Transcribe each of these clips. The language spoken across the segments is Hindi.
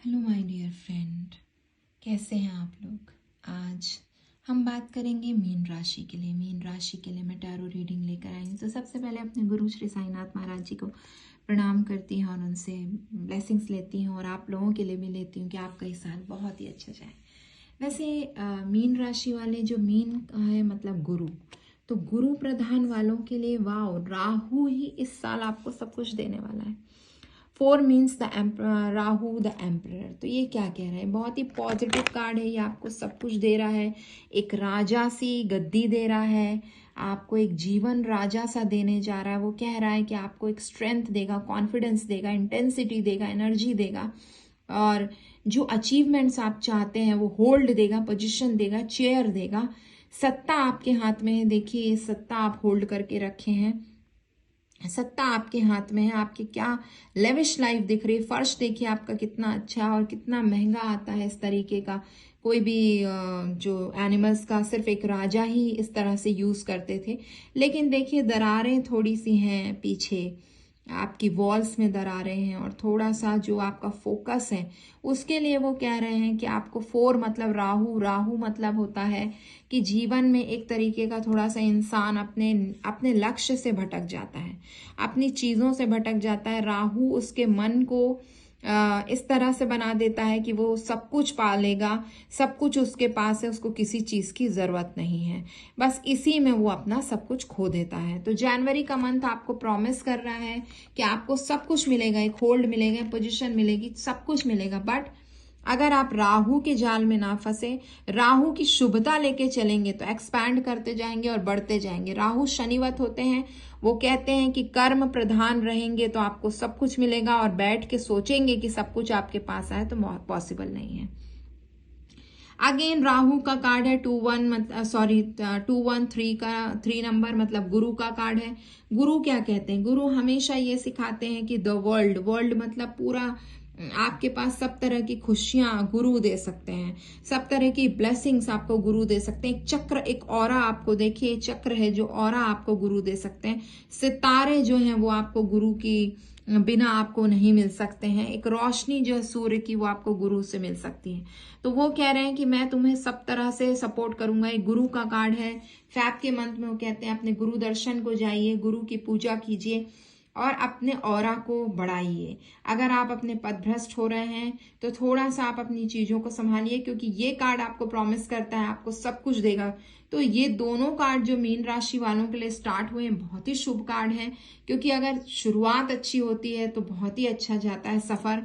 हेलो माय डियर फ्रेंड, कैसे हैं आप लोग। आज हम बात करेंगे मीन राशि के लिए। मीन राशि के लिए मैं टैरो रीडिंग लेकर आई हूँ। तो सबसे पहले अपने गुरु श्री साईनाथ महाराज जी को प्रणाम करती हूँ और उनसे ब्लेसिंग्स लेती हूँ और आप लोगों के लिए भी लेती हूँ कि आपका ये साल बहुत ही अच्छा जाए। वैसे मीन राशि वाले जो मीन है मतलब गुरु, तो गुरु प्रधान वालों के लिए वाह, राहु ही इस साल आपको सब कुछ देने वाला है। 4 means the Rahu the emperor. तो ये क्या कह रहा है, बहुत ही पॉजिटिव कार्ड है। ये आपको सब कुछ दे रहा है, एक राजा सी गद्दी दे रहा है, आपको एक जीवन राजा सा देने जा रहा है। वो कह रहा है कि आपको एक स्ट्रेंथ देगा, कॉन्फिडेंस देगा, इंटेंसिटी देगा, एनर्जी देगा और जो अचीवमेंट्स आप चाहते हैं वो होल्ड देगा, पोजीशन देगा, चेयर देगा। सत्ता आपके हाथ में है। देखिए ये सत्ता आप होल्ड करके रखे हैं, सत्ता आपके हाथ में है। आपकी क्या लेविश लाइफ दिख रही है। फर्श देखिए आपका कितना अच्छा और कितना महंगा आता है इस तरीके का। कोई भी जो एनिमल्स का सिर्फ एक राजा ही इस तरह से यूज करते थे। लेकिन देखिए दरारें थोड़ी सी हैं पीछे, आपकी वॉल्स में दरारें हैं और थोड़ा सा जो आपका फोकस है उसके लिए वो कह रहे हैं कि आपको 4 मतलब राहु, राहु मतलब होता है कि जीवन में एक तरीके का थोड़ा सा इंसान अपने अपने लक्ष्य से भटक जाता है, अपनी चीजों से भटक जाता है। राहु उसके मन को इस तरह से बना देता है कि वो सब कुछ पा लेगा, सब कुछ उसके पास है, उसको किसी चीज की जरूरत नहीं है, बस इसी में वो अपना सब कुछ खो देता है। तो जनवरी का मंथ आपको प्रॉमिस कर रहा है कि आपको सब कुछ मिलेगा, एक होल्ड मिलेगा, पोजीशन मिलेगी, सब कुछ मिलेगा। बट अगर आप राहु के जाल में ना फंसे, राहु की शुभता लेके चलेंगे तो एक्सपैंड करते जाएंगे और बढ़ते जाएंगे। राहु शनिवत होते हैं, वो कहते हैं कि कर्म प्रधान रहेंगे तो आपको सब कुछ मिलेगा और बैठ के सोचेंगे कि सब कुछ आपके पास आए तो पॉसिबल नहीं है। अगेन राहु का कार्ड है 213 का 3 नंबर मतलब गुरु का कार्ड है। गुरु क्या कहते हैं, गुरु हमेशा ये सिखाते हैं कि द वर्ल्ड, वर्ल्ड मतलब पूरा आपके पास सब तरह की खुशियां गुरु दे सकते हैं, सब तरह की ब्लेसिंग्स आपको गुरु दे सकते हैं। एक चक्र, एक ऑरा आपको देखिए, चक्र है जो ऑरा आपको गुरु दे सकते हैं। सितारे जो हैं वो आपको गुरु की बिना आपको नहीं मिल सकते हैं। एक रोशनी जो है सूर्य की वो आपको गुरु से मिल सकती है। तो वो कह रहे हैं कि मैं तुम्हें सब तरह से सपोर्ट करूंगा। एक गुरु का कार्ड है। फैब के मंथ में वो कहते हैं अपने गुरु दर्शन को जाइए, गुरु की पूजा कीजिए और अपने ऑरा को बढ़ाइए। अगर आप अपने पदभ्रष्ट हो रहे हैं तो थोड़ा सा आप अपनी चीजों को संभालिए, क्योंकि ये कार्ड आपको प्रॉमिस करता है आपको सब कुछ देगा। तो ये दोनों कार्ड जो मीन राशि वालों के लिए स्टार्ट हुए हैं बहुत ही शुभ कार्ड है, क्योंकि अगर शुरुआत अच्छी होती है तो बहुत ही अच्छा जाता है सफर।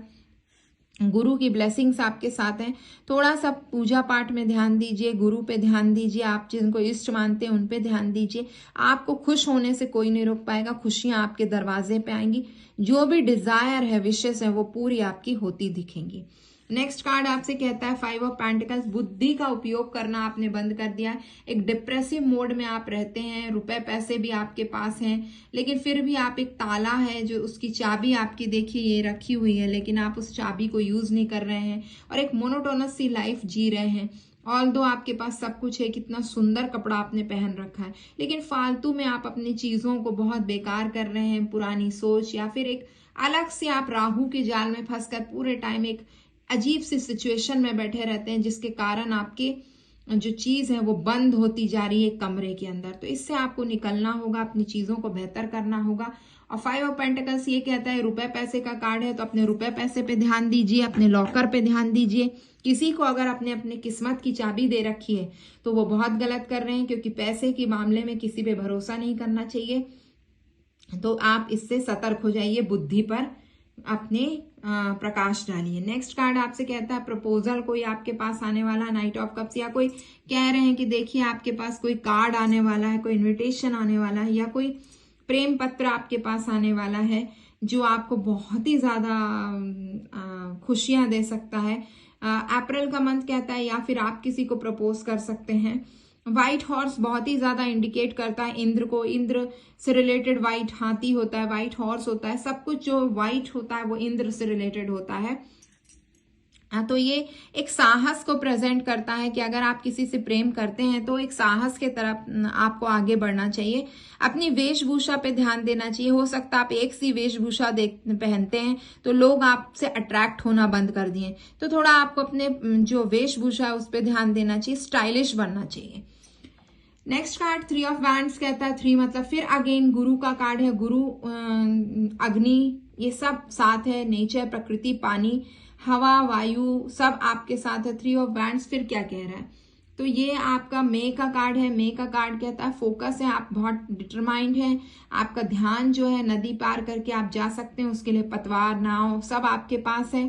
गुरु की ब्लेसिंग्स आपके साथ हैं। थोड़ा सा पूजा पाठ में ध्यान दीजिए, गुरु पे ध्यान दीजिए, आप जिनको इष्ट मानते हैं उन पे ध्यान दीजिए। आपको खुश होने से कोई नहीं रोक पाएगा, खुशियां आपके दरवाजे पे आएंगी। जो भी डिजायर है, विशेष है, वो पूरी आपकी होती दिखेंगी। नेक्स्ट कार्ड आपसे कहता है 5 ऑफ पेंटिकल्स। बुद्धि का उपयोग करना आपने बंद कर दिया है। एक डिप्रेसिव मोड में आप रहते हैं, रुपए पैसे भी आपके पास हैं, लेकिन फिर भी आप एक ताला है जो उसकी चाबी आपकी देखिए ये रखी हुई है, लेकिन आप उस चाबी को यूज नहीं कर रहे हैं और एक मोनोटोनस सी लाइफ जी रहे हैं। ऑल्दो आपके पास सब कुछ है, कितना सुंदर कपड़ा आपने पहन रखा है, लेकिन फालतू में आप अपनी चीजों को बहुत बेकार कर रहे हैं। पुरानी सोच या फिर एक अलग से आप राहु के जाल में फंसकर पूरे टाइम एक अजीब सी सिचुएशन में बैठे रहते हैं, जिसके कारण आपके जो चीज है वो बंद होती जा रही है कमरे के अंदर। तो इससे आपको निकलना होगा, अपनी चीजों को बेहतर करना होगा। और 5 ऑफ पेंटिकल्स ये कहता है रुपए पैसे का कार्ड है, तो अपने रुपए पैसे पे ध्यान दीजिए, अपने लॉकर पे ध्यान दीजिए। किसी को अगर आपने अपनी किस्मत की चाबी दे रखी है तो वो बहुत गलत कर रहे हैं, क्योंकि पैसे के मामले में किसी पे भरोसा नहीं करना चाहिए। तो आप इससे सतर्क हो जाइए, बुद्धि पर अपने प्रकाश डालिए। नेक्स्ट कार्ड आपसे कहता है प्रपोजल कोई आपके पास आने वाला है, नाइट ऑफ कप्स, या कोई कह रहे हैं कि देखिए आपके पास कोई कार्ड आने वाला है, कोई इनविटेशन आने वाला है, या कोई प्रेम पत्र आपके पास आने वाला है जो आपको बहुत ही ज्यादा खुशियां दे सकता है। अप्रैल का मंथ कहता है या फिर आप किसी को प्रपोज कर सकते हैं। व्हाइट हॉर्स बहुत ही ज्यादा इंडिकेट करता है इंद्र को, इंद्र से रिलेटेड व्हाइट हाथी होता है, व्हाइट हॉर्स होता है, सब कुछ जो व्हाइट होता है वो इंद्र से रिलेटेड होता है। हाँ, तो ये एक साहस को प्रेजेंट करता है कि अगर आप किसी से प्रेम करते हैं तो एक साहस के तरफ आपको आगे बढ़ना चाहिए। अपनी वेशभूषा पे ध्यान देना चाहिए। हो सकता है आप एक सी वेशभूषा पहनते हैं तो लोग आपसे अट्रैक्ट होना बंद कर दिए, तो थोड़ा आपको अपने जो वेशभूषा है उस पर ध्यान देना चाहिए, स्टाइलिश बनना चाहिए। नेक्स्ट कार्ड 3 ऑफ वैंड्स कहता है 3 मतलब फिर अगेन गुरु का कार्ड है। गुरु, अग्नि, ये सब साथ है, नेचर, प्रकृति, पानी, हवा, वायु सब आपके साथ है। 3 ऑफ वैंड्स फिर क्या कह रहा है, तो ये आपका मे का कार्ड है। मे का कार्ड कहता है फोकस है, आप बहुत डिटरमाइंड हैं, आपका ध्यान जो है नदी पार करके आप जा सकते हैं, उसके लिए पतवार, नाव सब आपके पास है,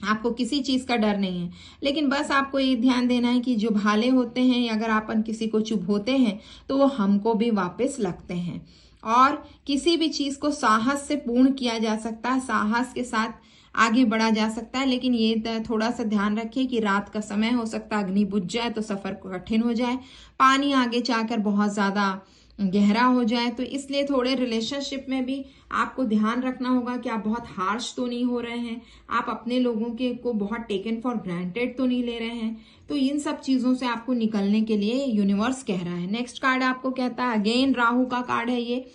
आपको किसी चीज का डर नहीं है। लेकिन बस आपको ये ध्यान देना है कि जो भाले होते हैं, अगर अपन किसी को चुभोते हैं तो वो हमको भी वापस लगते हैं। और किसी भी चीज को साहस से पूर्ण किया जा सकता है, साहस के साथ आगे बढ़ा जा सकता है। लेकिन ये थोड़ा सा ध्यान रखिए कि रात का समय हो सकता है, अग्नि बुझ जाए तो सफर कठिन हो जाए, पानी आगे जाकर बहुत ज्यादा गहरा हो जाए। तो इसलिए थोड़े रिलेशनशिप में भी आपको ध्यान रखना होगा कि आप बहुत हार्श तो नहीं हो रहे हैं, आप अपने लोगों के को बहुत टेकन फॉर ग्रांटेड तो नहीं ले रहे हैं। तो इन सब चीजों से आपको निकलने के लिए यूनिवर्स कह रहा है। नेक्स्ट कार्ड आपको कहता है अगेन राहु का कार्ड है ये,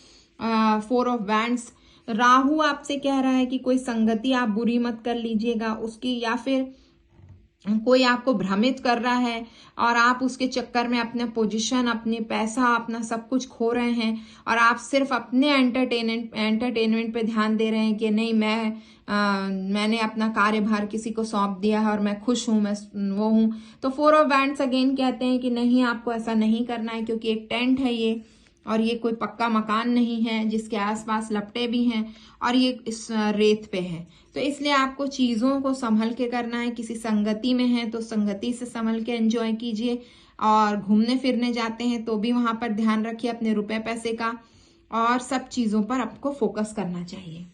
4 ऑफ वैंड्स। राहु आपसे कह रहा है कि कोई संगति आप बुरी मत कर लीजिएगा उसकी, या फिर कोई आपको भ्रमित कर रहा है और आप उसके चक्कर में अपना पोजीशन, अपने पैसा, अपना सब कुछ खो रहे हैं और आप सिर्फ अपने एंटरटेनमेंट पे ध्यान दे रहे हैं कि नहीं मैंने अपना कार्यभार किसी को सौंप दिया है और मैं खुश हूं, मैं वो हूं। तो 4 ऑफ वैंड्स अगेन कहते हैं कि नहीं, आपको ऐसा नहीं करना है, क्योंकि एक टेंट है ये और ये कोई पक्का मकान नहीं है जिसके आसपास लपटे भी हैं और ये इस रेत पे है। तो इसलिए आपको चीजों को संभल के करना है। किसी संगति में है तो संगति से संभल के एंजॉय कीजिए, और घूमने फिरने जाते हैं तो भी वहां पर ध्यान रखिए अपने रुपए पैसे का, और सब चीजों पर आपको फोकस करना चाहिए।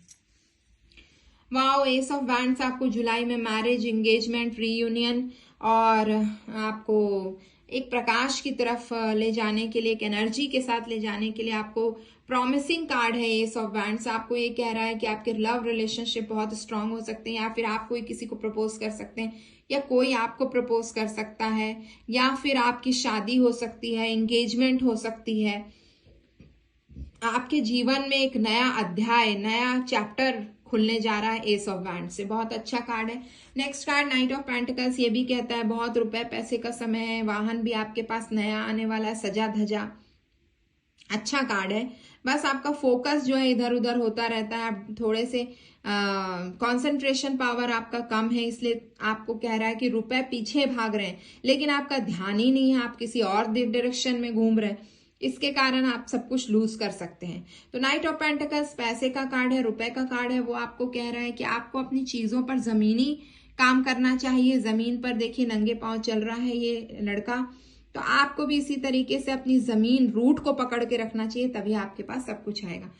वाओ, एस ऑफ वैंड्स आपको जुलाई में मैरिज, एंगेजमेंट, रीयूनियन और आपको एक प्रकाश की तरफ ले जाने के लिए, एक एनर्जी के साथ ले जाने के लिए आपको प्रॉमिसिंग कार्ड है एस ऑफ वैंड्स। आपको ये कह रहा है कि आपके लव रिलेशनशिप बहुत स्ट्रांग हो सकते हैं, या फिर आप कोई किसी को प्रपोज कर सकते हैं, या कोई आपको प्रपोज कर सकता है, या फिर आपकी शादी हो सकती है, एंगेजमेंट हो सकती है। आपके जीवन में एक नया अध्याय, नया चैप्टर खुलने जा रहा है एस ऑफ वैंड से। बहुत अच्छा कार्ड है। Next card night of pentacles, ये भी कहता है बहुत रुपए पैसे का समय है, वाहन भी आपके पास नया आने वाला है, सजा धजा, अच्छा कार्ड है। बस आपका फोकस जो है इधर उधर होता रहता है, आप थोड़े से कंसंट्रेशन पावर आपका कम है, इसलिए आपको कह रहा है कि रुपए पीछे भाग रहे हैं लेकिन आपका ध्यान ही नहीं है, आप किसी और डायरेक्शन में घूम रहे हैं, इसके कारण आप सब कुछ लूज कर सकते हैं। तो नाइट ऑफ पेंटिकल्स पैसे का कार्ड है, रुपए का कार्ड है। वो आपको कह रहा है कि आपको अपनी चीजों पर जमीनी काम करना चाहिए। जमीन पर देखिए नंगे पांव चल रहा है ये लड़का, तो आपको भी इसी तरीके से अपनी जमीन रूट को पकड़ के रखना चाहिए, तभी आपके पास सब कुछ आएगा।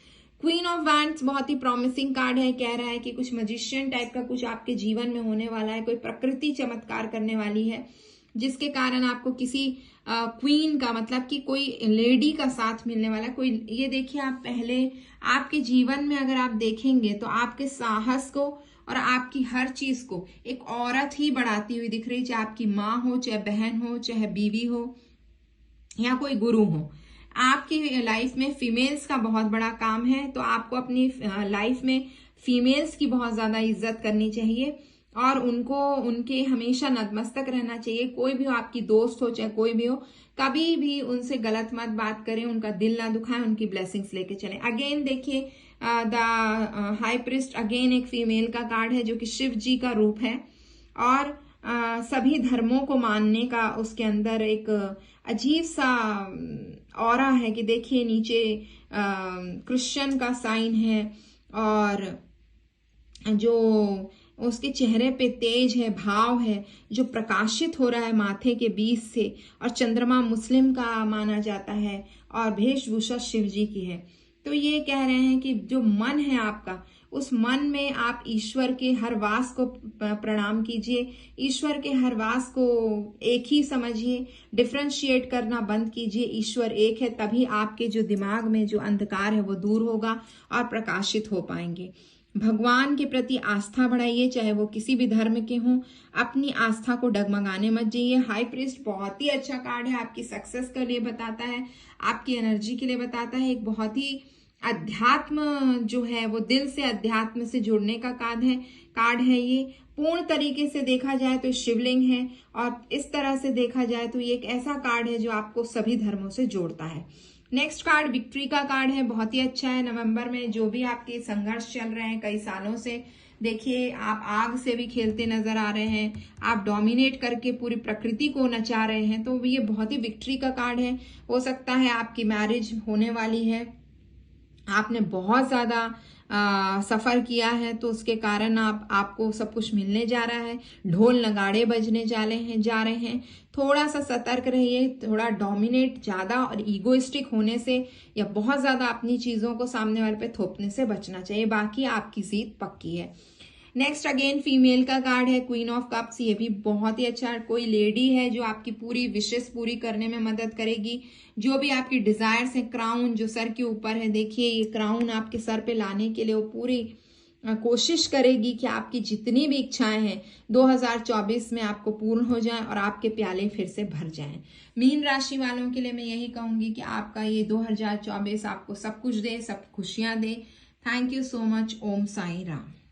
क्वीन ऑफ वैंड्स बहुत ही प्रॉमिसिंग कार्ड है, कह रहा है कि कुछ मजिशियन टाइप का कुछ आपके जीवन में होने वाला है, कोई प्रकृति चमत्कार करने वाली है जिसके कारण आपको किसी क्वीन का मतलब कि कोई लेडी का साथ मिलने वाला है। कोई, ये देखिए आप पहले आपके जीवन में अगर आप देखेंगे तो आपके साहस को और आपकी हर चीज को एक औरत ही बढ़ाती हुई दिख रही, चाहे आपकी माँ हो, चाहे बहन हो, चाहे बीवी हो, या कोई गुरु हो। आपकी लाइफ में फीमेल्स का बहुत बड़ा काम है, तो आपको अपनी लाइफ में फीमेल्स की बहुत ज्यादा इज्जत करनी चाहिए और उनके हमेशा नतमस्तक रहना चाहिए। कोई भी हो, आपकी दोस्त हो चाहे कोई भी हो, कभी भी उनसे गलत मत बात करें, उनका दिल ना दुखाएं, उनकी ब्लेसिंग्स लेके चलें। अगेन देखिए द हाई प्रिस्ट अगेन एक फीमेल का कार्ड है जो कि शिव जी का रूप है और सभी धर्मों को मानने का उसके अंदर एक अजीब सा ऑरा है कि देखिए नीचे क्रिश्चियन का साइन है और जो उसके चेहरे पे तेज है, भाव है जो प्रकाशित हो रहा है माथे के बीच से, और चंद्रमा मुस्लिम का माना जाता है और वेशभूषा शिव जी की है। तो ये कह रहे हैं कि जो मन है आपका, उस मन में आप ईश्वर के हर वास को प्रणाम कीजिए, ईश्वर के हर वास को एक ही समझिए, डिफरेंशिएट करना बंद कीजिए। ईश्वर एक है, तभी आपके जो दिमाग में जो अंधकार है वो दूर होगा और प्रकाशित हो पाएंगे। भगवान के प्रति आस्था बढ़ाइए, चाहे वो किसी भी धर्म के हों। अपनी आस्था को डगमगाने मत जाइए। हाई प्रीस्ट बहुत ही अच्छा कार्ड है, आपकी सक्सेस के लिए बताता है, आपकी एनर्जी के लिए बताता है। एक बहुत ही अध्यात्म जो है वो दिल से अध्यात्म से जुड़ने का कार्ड है ये। पूर्ण तरीके से देखा जाए तो शिवलिंग है, और इस तरह से देखा जाए तो ये एक ऐसा कार्ड है जो आपको सभी धर्मों से जोड़ता है। नेक्स्ट कार्ड विक्ट्री का कार्ड है, बहुत ही अच्छा है। नवंबर में जो भी आपके संघर्ष चल रहे हैं कई सालों से, देखिए आप आग से भी खेलते नजर आ रहे हैं, आप डोमिनेट करके पूरी प्रकृति को नचा रहे हैं, तो ये बहुत ही विक्ट्री का कार्ड है। हो सकता है आपकी मैरिज होने वाली है, आपने बहुत ज्यादा सफर किया है, तो उसके कारण आपको सब कुछ मिलने जा रहा है। ढोल नगाड़े बजने जा रहे हैं। थोड़ा सा सतर्क रहिए, थोड़ा डोमिनेट ज्यादा और ईगोइस्टिक होने से या बहुत ज्यादा अपनी चीजों को सामने वाले पे थोपने से बचना चाहिए। बाकी आपकी जीत पक्की है। नेक्स्ट अगेन फीमेल का कार्ड है, क्वीन ऑफ कप्स। ये भी बहुत ही अच्छा, कोई लेडी है जो आपकी पूरी विशेष पूरी करने में मदद करेगी। जो भी आपकी डिजायर्स है, क्राउन जो सर के ऊपर है, देखिए ये क्राउन आपके सर पे लाने के लिए वो पूरी कोशिश करेगी कि आपकी जितनी भी इच्छाएं हैं 2024 में आपको पूर्ण हो जाएं और आपके प्याले फिर से भर जाएं। मीन राशि वालों के लिए मैं यही कहूंगी कि आपका ये 2024 आपको सब कुछ दे, सब खुशियां दे। Thank you so much. Om Sai Ram.